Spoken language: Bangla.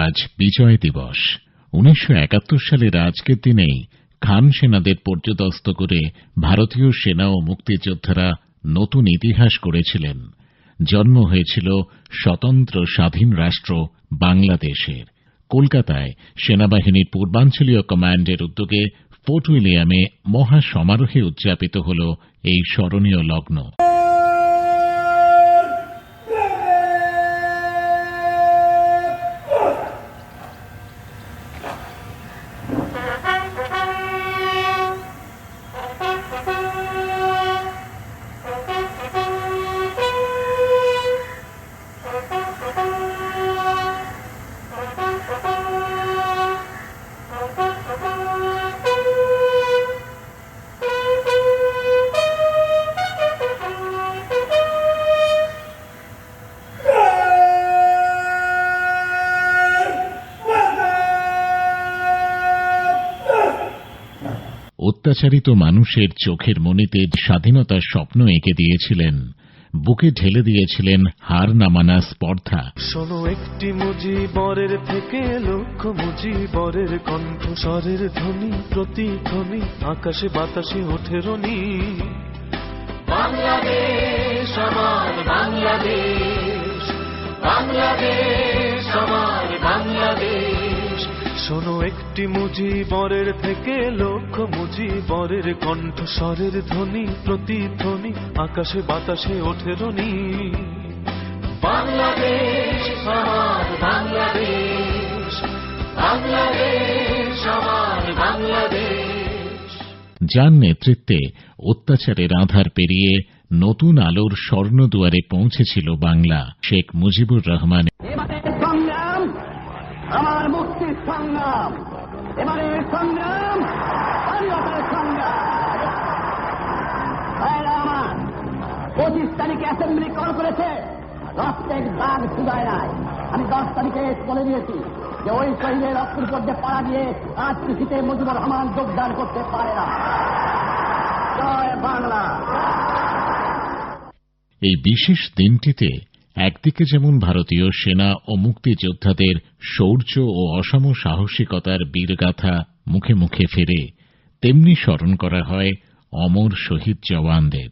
আজ বিজয় দিবস। 1971 সালের আজকের দিনেই খান সেনাদের পর্যুদস্ত করে ভারতীয় সেনা ও মুক্তিযোদ্ধারা নতুন ইতিহাস গড়েছিলেন। জন্ম হয়েছিল স্বতন্ত্র স্বাধীন রাষ্ট্র বাংলাদেশের। কলকাতায় সেনাবাহিনীর পূর্বাঞ্চলীয় কমান্ডের উদ্যোগে ফোর্ট উইলিয়ামে মহা সমারোহে উদযাপিত হল এই স্মরণীয় লগ্ন। অত্যাচারিত মানুষের চোখের মণিতে স্বাধীনতার স্বপ্ন এঁকে দিয়েছিলেন, বুকে ঢেলে দিয়েছিলেন হার না মানা স্পর্ধা। শোনো একটি মুজিবরের থেকে লক্ষ মুজিবরের কণ্ঠস্বরের ধ্বনি, প্রতিধ্বনি আকাশে বাতাসে ওঠে রনি। বাংলাদেশ আমার বাংলাদেশ, বাংলাদেশ আমার বাংলাদেশ। শোনো একটি মুজিবরের থেকে লক্ষ মুজিবরের কণ্ঠস্বরের ধ্বনি, প্রতিধ্বনি আকাশে বাতাসে ওঠে রনি। বাংলাদেশ আমার বাংলাদেশ, বাংলাদেশ আমার বাংলাদেশ। যার নেতৃত্বে অত্যাচারের আধার পেরিয়ে নতুন আলোর স্বর্ণদুয়ারে পৌঁছেছিল বাংলা। শেখ মুজিবুর রহমান। আমার মুক্তির সংগ্রাম, এবারের সংগ্রাম স্বাধীনতার সংগ্রাম। আমার 25 তারিখে অ্যাসেম্বলি কল করেছে, রক্তের দাগ শুধায় নাই। আমি 10 তারিখে বলে দিয়েছি যে ওই শহীদের রক্তের উপর যে পাড়া দিয়ে আজ কৃষিতে মুজিবুর রহমান যোগদান করতে পারে না। জয় বাংলা। এই বিশেষ দিনটিতে একদিকে যেমন ভারতীয় সেনা ও মুক্তিযোদ্ধাদের শৌর্য ও অসম সাহসিকতার বীরগাথা মুখে মুখে ফেরে, তেমনি স্মরণ করা হয় অমর শহীদ জওয়ানদের।